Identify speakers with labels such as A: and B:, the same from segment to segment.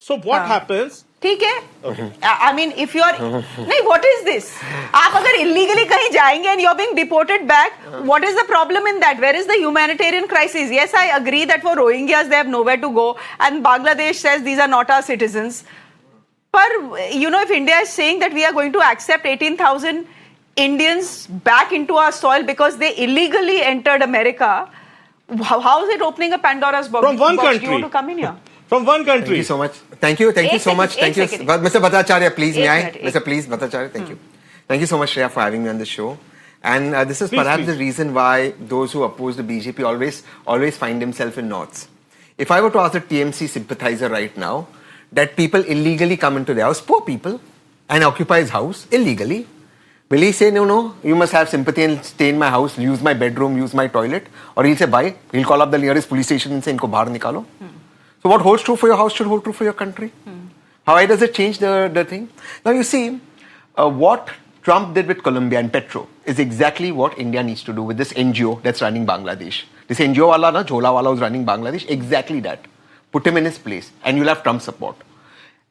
A: So what happens?
B: ठीक है. I mean, if you are नहीं, what is this? आप अगर illegally कहीं जाएंगे and you are being deported back, what is the problem in that? Where is the humanitarian crisis? Yes, I agree that for Rohingyas they have nowhere to go, and Bangladesh says these are not our citizens. But you know, if India is saying that we are going to accept 18,000 Indians back into our soil because they illegally entered America, how is it opening a Pandora's box?
A: From one country.
B: Do you want to come in here?
A: From one country.
C: Thank you so much. Thank you so much. Thank you. Mr. Bhattacharya, please, may I? Mr. Please, Bhattacharya, thank you. Thank you so much, Shreya, for having me on the show. And this is perhaps the reason why those who oppose the BJP always find themselves in knots. If I were to ask a TMC sympathizer right now that people illegally come into their house, poor people, and occupy his house illegally, will he say, no, you must have sympathy and stay in my house, use my bedroom, use my toilet? Or he'll say, bye, he'll call up the nearest police station and say, inko bahar nikalo. So what holds true for your house should hold true for your country. How does it change the thing? Now you see, what Trump did with Colombia and Petro is exactly what India needs to do with this NGO that's running Bangladesh. This NGO wala na, Jhola wala who's running Bangladesh, exactly that. Put him in his place and you'll have Trump support.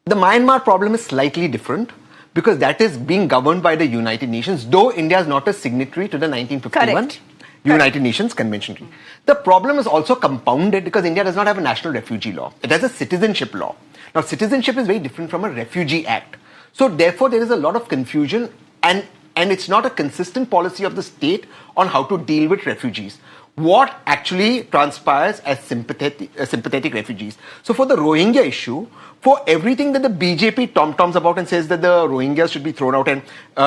C: The Myanmar problem is slightly different because that is being governed by the United Nations, though India is not a signatory to the 1951
B: Correct.
C: United Nations Convention. The problem is also compounded because India does not have a national refugee law. It has a citizenship law. Now, citizenship is very different from a refugee act. So, therefore, there is a lot of confusion and it's not a consistent policy of the state on how to deal with refugees. What actually transpires as sympathetic refugees. So, for the Rohingya issue, for everything that the BJP tom-toms about and says that the Rohingyas should be thrown out and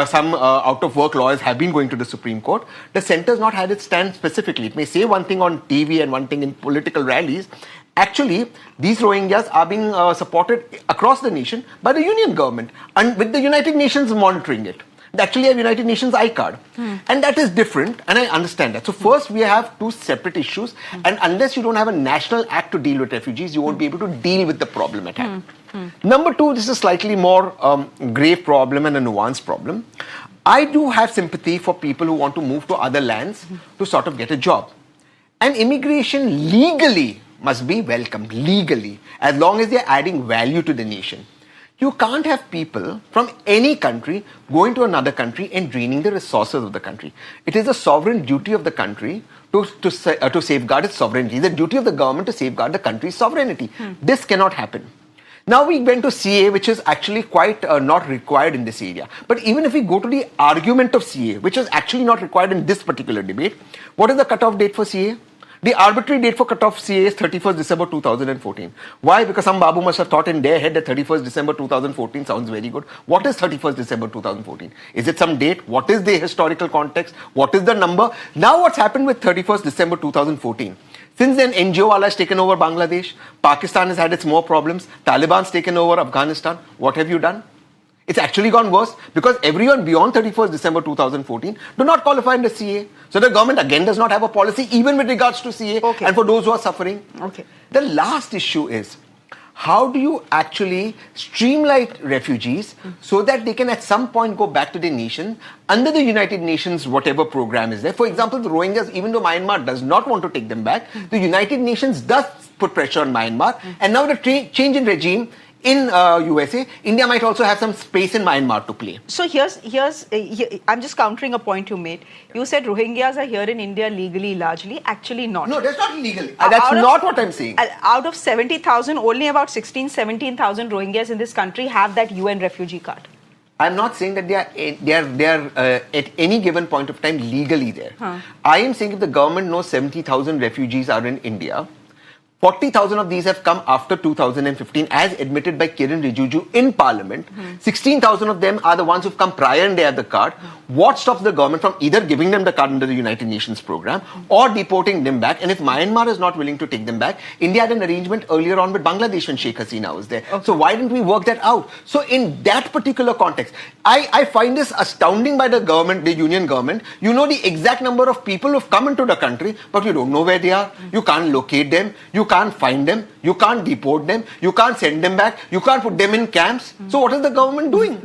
C: some out-of-work lawyers have been going to the Supreme Court, the centre has not had its stand specifically. It may say one thing on TV and one thing in political rallies. Actually, these Rohingyas are being supported across the nation by the union government and with the United Nations monitoring it. They actually have United Nations I-card. And that is different, and I understand that. So first, we have two separate issues, and unless you don't have a national act to deal with refugees, you won't be able to deal with the problem at hand. Number two, this is a slightly more grave problem and a nuanced problem. I do have sympathy for people who want to move to other lands to sort of get a job. And immigration legally must be welcomed, legally, as long as they're adding value to the nation. You can't have people from any country going to another country and draining the resources of the country. It is a sovereign duty of the country to safeguard its sovereignty. It's the duty of the government to safeguard the country's sovereignty. This cannot happen. Now we went to CA, which is actually quite not required in this area. But even if we go to the argument of CA, which is actually not required in this particular debate, what is the cutoff date for CA? The arbitrary date for cutoff CA is 31st December 2014. Why? Because some Babu must have thought in their head that 31st December 2014 sounds very good. What is 31st December 2014? Is it some date? What is the historical context? What is the number? Now what's happened with 31st December 2014? Since then, NGO wala has taken over Bangladesh. Pakistan has had its more problems. Taliban's taken over Afghanistan. What have you done? It's actually gone worse because everyone beyond 31st December 2014 do not qualify under CA. So the government again does not have a policy even with regards to CA and for those who are suffering. The last issue is, how do you actually streamline refugees so that they can at some point go back to their nation under the United Nations whatever program is there? For example, the Rohingyas, even though Myanmar does not want to take them back, the United Nations does put pressure on Myanmar, and now the change in regime in USA, India might also have some space in Myanmar to play.
B: So I'm just countering a point you made. You said Rohingyas are here in India legally, largely. Actually not.
C: No, that's not illegal. That's not what I'm saying.
B: Out of 70,000, only about 17,000 Rohingyas in this country have that UN refugee card.
C: I'm not saying that they are at any given point of time legally there. I am saying if the government knows 70,000 refugees are in India, 40,000 of these have come after 2015 as admitted by Kiran Rijiju in Parliament. 16,000 of them are the ones who've come prior and they have the card. What stops the government from either giving them the card under the United Nations program or deporting them back? And if Myanmar is not willing to take them back, India had an arrangement earlier on with Bangladesh when Sheikh Hasina was there. So why didn't we work that out? So in that particular context, I find this astounding by the government, the union government. You know the exact number of people who've come into the country, but you don't know where they are. You can't locate them. You can't find them, you can't deport them, you can't send them back, you can't put them in camps. So what is the government doing?